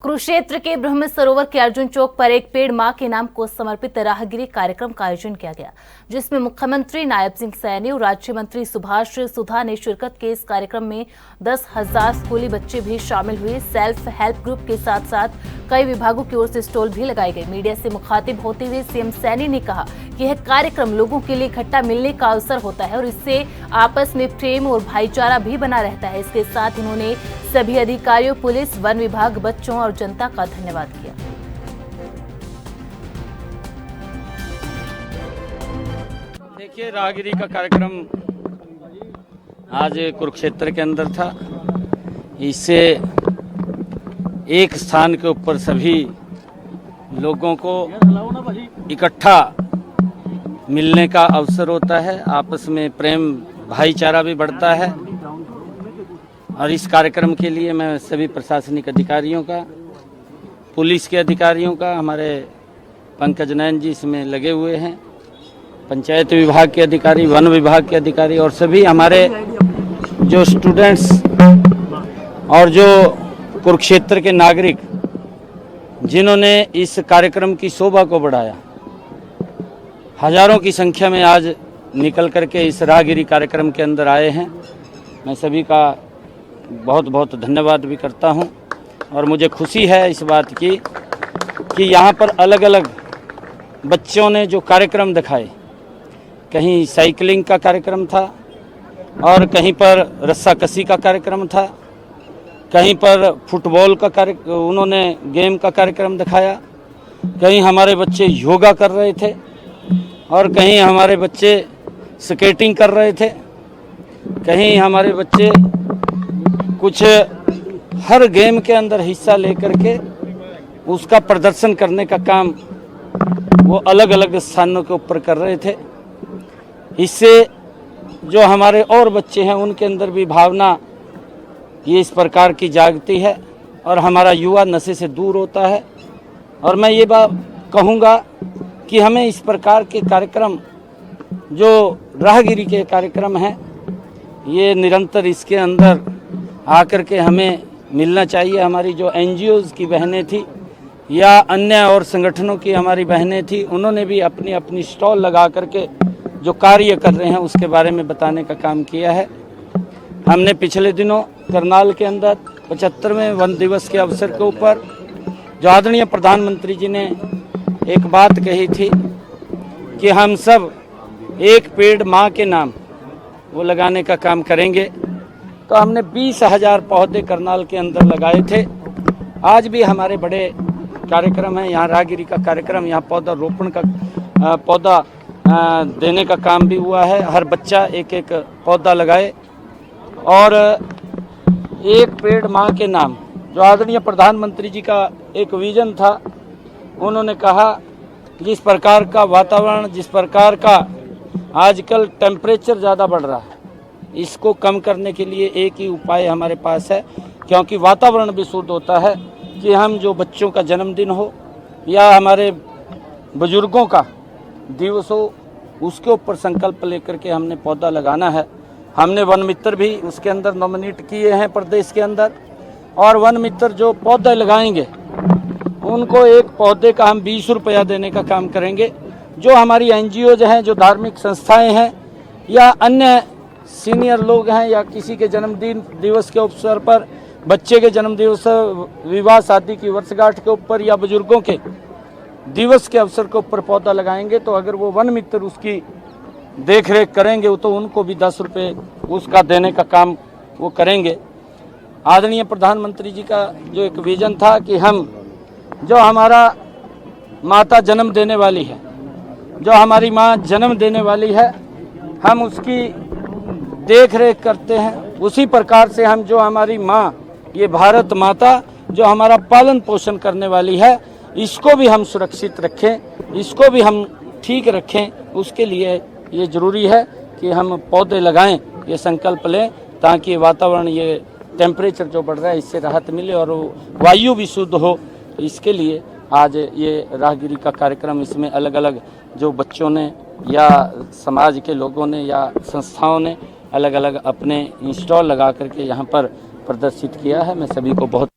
कुरुक्षेत्र के ब्रह्म सरोवर के अर्जुन चौक पर एक पेड़ मां के नाम को समर्पित राहगिरी कार्यक्रम का आयोजन किया गया, जिसमें मुख्यमंत्री नायब सिंह सैनी और राज्य मंत्री सुभाष सुधा ने शिरकत के इस कार्यक्रम में 10,000 स्कूली बच्चे भी शामिल हुए। सेल्फ हेल्प ग्रुप के साथ साथ कई विभागों की ओर से स्टॉल भी लगाए गए। मीडिया से मुखातिब होते हुए सीएम सैनी ने कहा कि यह कार्यक्रम लोगों के लिए इकट्ठा मिलने का अवसर होता है और इससे आपस में प्रेम और भाईचारा भी बना रहता है। इसके साथ उन्होंने सभी अधिकारियों, पुलिस, वन विभाग, बच्चों और जनता का धन्यवाद किया। देखिए, राहगिरी का कार्यक्रम आज कुरुक्षेत्र के अंदर था। इससे एक स्थान के ऊपर सभी लोगों को इकट्ठा मिलने का अवसर होता है, आपस में प्रेम भाईचारा भी बढ़ता है। और इस कार्यक्रम के लिए मैं सभी प्रशासनिक अधिकारियों का, पुलिस के अधिकारियों का, हमारे पंकज नयन जी इसमें लगे हुए हैं, पंचायत विभाग के अधिकारी, वन विभाग के अधिकारी और सभी हमारे जो स्टूडेंट्स और जो कुरुक्षेत्र के नागरिक जिन्होंने इस कार्यक्रम की शोभा को बढ़ाया, हजारों की संख्या में आज निकल करके इस राहगिरी कार्यक्रम के अंदर आए हैं। मैं सभी का बहुत बहुत धन्यवाद भी करता हूं और मुझे खुशी है इस बात की कि यहाँ पर अलग अलग बच्चों ने जो कार्यक्रम दिखाए, कहीं साइकिलिंग का कार्यक्रम था और कहीं पर रस्साकसी का कार्यक्रम था, कहीं पर फुटबॉल का उन्होंने गेम का कार्यक्रम दिखाया, कहीं हमारे बच्चे योगा कर रहे थे और कहीं हमारे बच्चे स्केटिंग कर रहे थे, कहीं हमारे बच्चे कुछ हर गेम के अंदर हिस्सा लेकर के उसका प्रदर्शन करने का काम वो अलग अलग स्थानों के ऊपर कर रहे थे। इससे जो हमारे और बच्चे हैं उनके अंदर भी भावना ये इस प्रकार की जागती है और हमारा युवा नशे से दूर होता है। और मैं ये बात कहूँगा कि हमें इस प्रकार के कार्यक्रम जो राहगिरी के कार्यक्रम हैं, ये निरंतर इसके अंदर आकर के हमें मिलना चाहिए। हमारी जो एनजीओज़ की बहनें थी या अन्य और संगठनों की हमारी बहनें थी, उन्होंने भी अपनी अपनी स्टॉल लगा करके जो कार्य कर रहे हैं उसके बारे में बताने का काम किया है। हमने पिछले दिनों करनाल के अंदर 75वें वन दिवस के अवसर के ऊपर जो आदरणीय प्रधानमंत्री जी ने एक बात कही थी कि हम सब एक पेड़ माँ के नाम वो लगाने का काम करेंगे, तो हमने 20,000 पौधे करनाल के अंदर लगाए थे। आज भी हमारे बड़े कार्यक्रम हैं, यहाँ राहगिरी का कार्यक्रम, यहाँ पौधा रोपण का पौधा देने का काम भी हुआ है। हर बच्चा एक एक पौधा लगाए और एक पेड़ माँ के नाम, जो आदरणीय प्रधानमंत्री जी का एक विजन था। उन्होंने कहा जिस प्रकार का वातावरण, जिस प्रकार का आजकल टेम्परेचर ज़्यादा बढ़ रहा है, इसको कम करने के लिए एक ही उपाय हमारे पास है, क्योंकि वातावरण भी शुद्ध होता है कि हम जो बच्चों का जन्मदिन हो या हमारे बुजुर्गों का दिवस हो, उसके ऊपर संकल्प लेकर के हमने पौधा लगाना है। हमने वन मित्र भी उसके अंदर नॉमिनेट किए हैं प्रदेश के अंदर, और वन मित्र जो पौधे लगाएंगे उनको एक पौधे का हम 20 रुपया देने का काम करेंगे। जो हमारी एनजीओज हैं, जो धार्मिक संस्थाएं हैं या अन्य सीनियर लोग हैं या किसी के जन्मदिन दिवस के अवसर पर, बच्चे के जन्म दिवस, विवाह शादी की वर्षगांठ के ऊपर या बुजुर्गों के दिवस के अवसर के ऊपर पौधा लगाएंगे, तो अगर वो वन मित्र उसकी देख रेख करेंगे तो उनको भी 10 रुपये उसका देने का काम वो करेंगे। आदरणीय प्रधानमंत्री जी का जो एक विजन था कि हम जो हमारा माता जन्म देने वाली है, जो हमारी माँ जन्म देने वाली है, हम उसकी देख रेख करते हैं। उसी प्रकार से हम जो हमारी माँ, ये भारत माता जो हमारा पालन पोषण करने वाली है, इसको भी हम सुरक्षित रखें, इसको भी हम ठीक रखें। उसके लिए ये ज़रूरी है कि हम पौधे लगाएं, ये संकल्प लें, ताकि वातावरण, ये टेम्परेचर जो बढ़ रहा है, इससे राहत मिले और वायु भी शुद्ध हो। इसके लिए आज ये राहगिरी का कार्यक्रम, इसमें अलग अलग जो बच्चों ने या समाज के लोगों ने या संस्थाओं ने अलग अलग अपने इंस्टॉल लगा करके यहाँ पर प्रदर्शित किया है। मैं सभी को बहुत